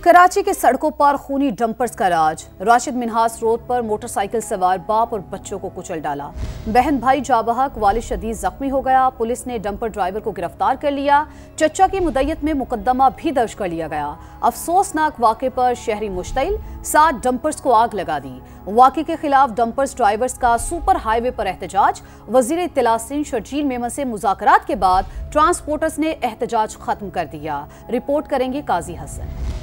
कराची के सड़कों पर खूनी डंपर्स का राज। राशिद मिन्हास रोड पर मोटरसाइकिल सवार बाप और बच्चों को कुचल डाला। बहन भाई जाबहक, वालिद शदीद जख्मी हो गया। पुलिस ने डंपर ड्राइवर को गिरफ्तार कर लिया। चच्चा की मुद्दत में मुकदमा भी दर्ज कर लिया गया। अफसोसनाक वाक़े पर शहरी मुश्तइल, 7 डंपर्स को आग लगा दी। वाक़े के खिलाफ डंपर्स ड्राइवर्स का सुपर हाईवे पर एहतजाज। वज़ीर इत्तला सिंध शर्जील मेमन से मुज़ाकरात के बाद ट्रांसपोर्टर्स ने एहतजाज खत्म कर दिया। रिपोर्ट करेंगे काजी हसन।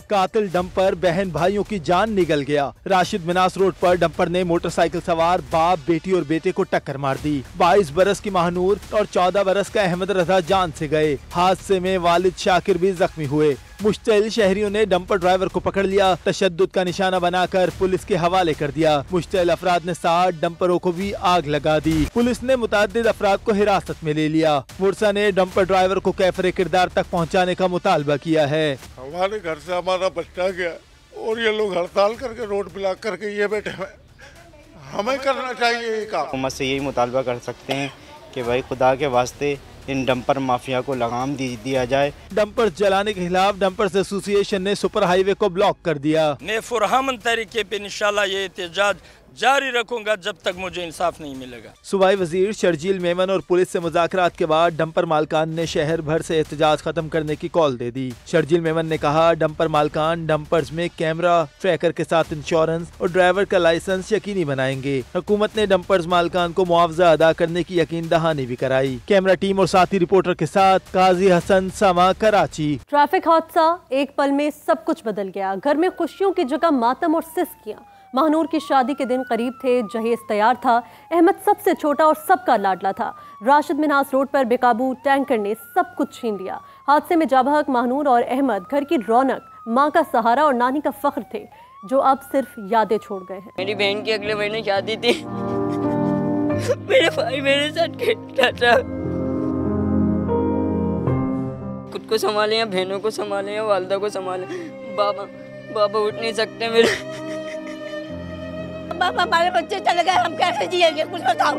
कातिल डंपर बहन भाइयों की जान निगल गया। राशिद मिन्हास रोड पर डंपर ने मोटरसाइकिल सवार बाप, बेटी और बेटे को टक्कर मार दी। 22 बरस की महानूर और 14 बरस का अहमद रजा जान से गए। हादसे में वालिद शाकिर भी जख्मी हुए। मुश्तइल शहरियों ने डंपर ड्राइवर को पकड़ लिया। तशद्दुद का निशाना बनाकर पुलिस के हवाले कर दिया। मुश्तइल अफराद ने 7 डंपरों को भी आग लगा दी। पुलिस ने मुतअद्दिद अफराद को हिरासत में ले लिया। मुरसा ने डंपर ड्राइवर को कैफरे किरदार तक पहुँचाने का मुतालबा किया है। हमारे घर से हमारा बच्चा गया और ये लोग हड़ताल करके रोड ब्लॉक करके ये बैठे हुए। हमें करना चाहिए ये काम। हुकूमत से यही मुतालबा कर सकते हैं कि भाई खुदा के वास्ते इन डंपर माफिया को लगाम दिया जाए। डंपर जलाने के खिलाफ डंपर्स एसोसिएशन ने सुपर हाईवे को ब्लॉक कर दिया। मैं फुरहामन तरीके पे इंशाल्लाह ये एहतजाज जारी रखूंगा जब तक मुझे इंसाफ नहीं मिलेगा। सूबाई वजीर शर्जील मेमन और पुलिस से मुज़ाकरात के बाद डंपर मालकान ने शहर भर से एहतजाज खत्म करने की कॉल दे दी। शर्जील मेमन ने कहा, डंपर मालकान डंपर्स में कैमरा ट्रैकर के साथ इंश्योरेंस और ड्राइवर का लाइसेंस यकीनी बनाएंगे। हुकूमत ने डंपर्स मालकान को मुआवजा अदा करने की यकीन दहानी भी कराई। कैमरा टीम और साथी रिपोर्टर के साथ काजी हसन, समा, कराची। ट्रैफिक हादसा, एक पल में सब कुछ बदल गया। घर में खुशियों की जगह मातम और सिसकियां। महानूर की शादी के दिन करीब थे, जहेज तैयार था। अहमद सबसे छोटा और सबका लाडला था। राशिद मिन्हास रोड पर बेकाबू टैंकर ने सब कुछ छीन लिया। हादसे में जाबहक, महानूर और अहमद घर की रौनक, माँ का सहारा और नानी का फख्र थे, जो अब सिर्फ यादें छोड़ गए हैं। मेरी बहन की अगले महीने शादी थी। मेरे भाई मेरे साथ खेलता था। खुद को संभाले या बहनों को संभाले या वालदा को संभाले। बाबा उठ नहीं सकते मेरे। बाबा हमारे बच्चे चले गए, हम कैसे जिएंगे? कुछ बताओ।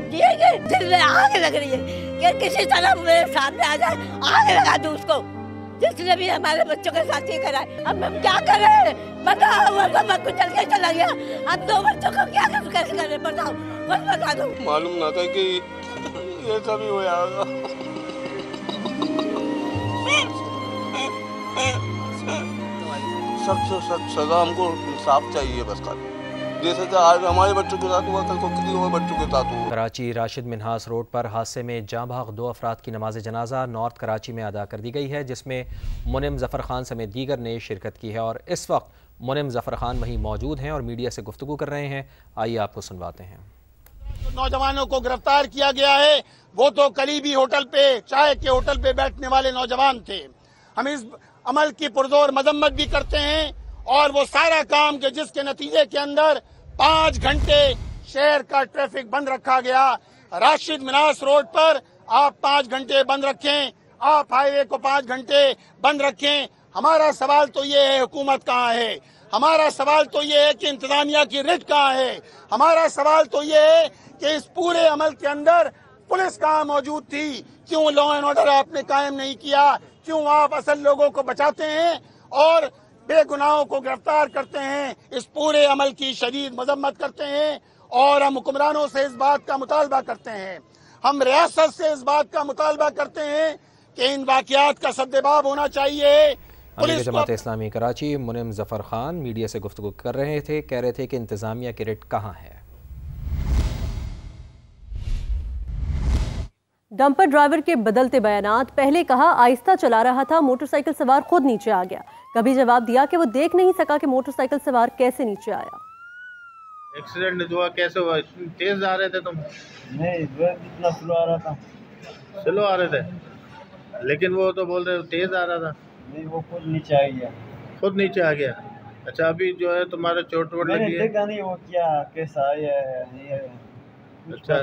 जिएंगे? दिल में आग लग रही है कि किसी तरह मेरे सामने आ जाए, आग लगा दूं उसको, जिसने भी हमारे बच्चों के साथ ये करा है। अब हम क्या करें? बताओ। वो कुछ चल के चला गया, अब 2 बच्चों को क्या कैसे करें? बताओ, कुछ बता दो। मालूम ना था कि ये सब ही हो जाएगा। सख्त से सख्त सजा, हमको इंसाफ चाहिए बस। जैसे आज हमारे बच्चों के साथ हुआ, कल को किसी और बच्चों के साथ हुआ। कराची राशिद मिन्हास रोड पर हादसे में जाँ बहक 2 अफराद की नमाज जनाजा नॉर्थ कराची में अदा कर दी गई है, जिसमें मुनिम जफर खान समेत दीगर ने शिरकत की है। और इस वक्त मुनिम जफर खान वहीं मौजूद हैं और मीडिया से गुफ्तगू कर रहे हैं। आइए आपको सुनवाते हैं। नौजवानों को गिरफ्तार किया गया है, वो तो करीबी होटल पे, चाय के होटल पे बैठने वाले नौजवान थे। हम इस अमल की पुरजोर मजम्मत भी करते हैं और वो सारा काम के जिसके नतीजे के अंदर 5 घंटे शहर का ट्रैफिक बंद रखा गया। राशिद मिन्हास रोड पर आप 5 घंटे बंद रखें, आप हाईवे को 5 घंटे बंद रखें। हमारा सवाल तो ये है, हुकूमत कहाँ है? हमारा सवाल तो ये है कि इंतजामिया की रिट कहाँ है? हमारा सवाल तो ये है कि इस पूरे अमल के अंदर पुलिस कहाँ मौजूद थी? क्यों लॉ एंड ऑर्डर आपने कायम नहीं किया? क्यों आप असल लोगों को बचाते हैं और बेगुनाहों को गिरफ्तार करते हैं? इस पूरे अमल की शदीद मजम्मत करते हैं और हम हुक्मरानों से इस बात का मुतालबा करते हैं, हम रियासत से इस बात का मुतालबा करते हैं कि इन वाक़यात का सद्देबाब होना चाहिए। अमीर जमात इस्लामी कराची मुनिम जफर खान मीडिया से गुफ्तगू कर रहे थे, कह रहे थे कि इंतजामिया की रिट कहाँ है। डंपर ड्राइवर के बदलते बयानात। पहले कहा आहिस्ता चला रहा था, मोटरसाइकिल सवार खुद नीचे आ गया। कभी जवाब दिया कि वो देख नहीं सका कि मोटरसाइकिल सवार कैसे नीचे आया। एक्सीडेंट हुआ कैसे हुआ? तेज आ रहे थे तुम? नहीं, इतना स्लो आ रहा था। स्लो आ रहे थे, लेकिन वो तो बोल रहे तेज आ रहा था। नहीं, वो खुद नीचे आ गया। खुद नीचे आ गया? अच्छा, अभी जो है तुम्हारा चोट वोट लगी है? देखा नहीं वो क्या कैसा आया है। अच्छा,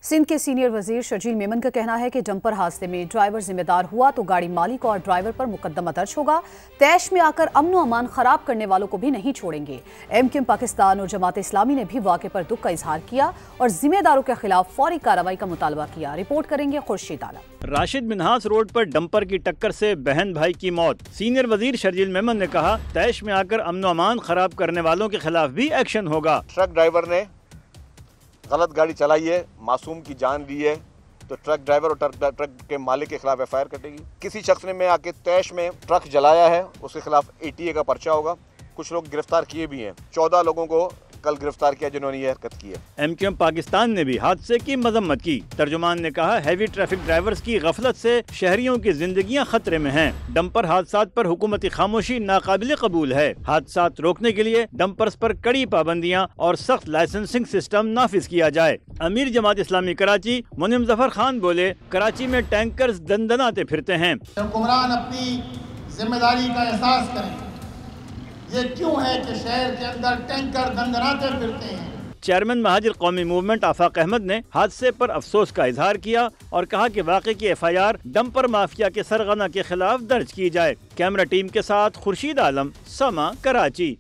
सिंध के सीनियर वजीर शर्जील मेमन का कहना है कि डंपर हादसे में ड्राइवर जिम्मेदार हुआ तो गाड़ी मालिक और ड्राइवर पर मुकदमा दर्ज होगा। तैश में आकर अमन व अमान खराब करने वालों को भी नहीं छोड़ेंगे। MQM पाकिस्तान और जमात इस्लामी ने भी वाक़े पर दुख का इजहार किया और जिम्मेदारों के खिलाफ फौरी कार्रवाई का मुतालबा किया। रिपोर्ट करेंगे खुर्शीद आलम। राशिद मिन्हास रोड पर डंपर की टक्कर से बहन भाई की मौत। सीनियर वजीर शर्जील मेमन ने कहा, तैश में आकर अमन व अमान खराब करने वालों के खिलाफ भी एक्शन होगा। ट्रक ड्राइवर ने गलत गाड़ी चलाई है, मासूम की जान ली है, तो ट्रक ड्राइवर और ट्रक के मालिक के खिलाफ FIR कटेगी। किसी शख्स ने आके तैश में ट्रक जलाया है, उसके खिलाफ ATA का पर्चा होगा। कुछ लोग गिरफ्तार किए भी हैं। 14 लोगों को कल गिरफ्तार किया जिन्होंने ये हरकत की है। MQM पाकिस्तान ने भी हादसे की मजम्मत की। तर्जुमान ने कहा, हैवी ट्रैफिक ड्राइवर्स की गफलत से शहरियों की जिंदगियां खतरे में हैं। डंपर हादसात पर हुकूमती खामोशी नाकाबिले कबूल है। हादसात रोकने के लिए डंपर्स पर कड़ी पाबंदियां और सख्त लाइसेंसिंग सिस्टम नाफिज किया जाए। अमीर जमात इस्लामी कराची मुनिम जफर खान बोले, कराची में टैंकर्स दंदनाते फिरते हैं। हुक्मरान अपनी जिम्मेदारी का एहसास करें। ये क्यों है कि शहर के अंदर टैंकर दंदनाते फिरते हैं। चेयरमैन महाजिर कौमी मूवमेंट आफाक अहमद ने हादसे पर अफसोस का इजहार किया और कहा कि वाक़े की FIR डंपर माफिया के सरगना के खिलाफ दर्ज की जाए। कैमरा टीम के साथ खुर्शीद आलम, समा, कराची।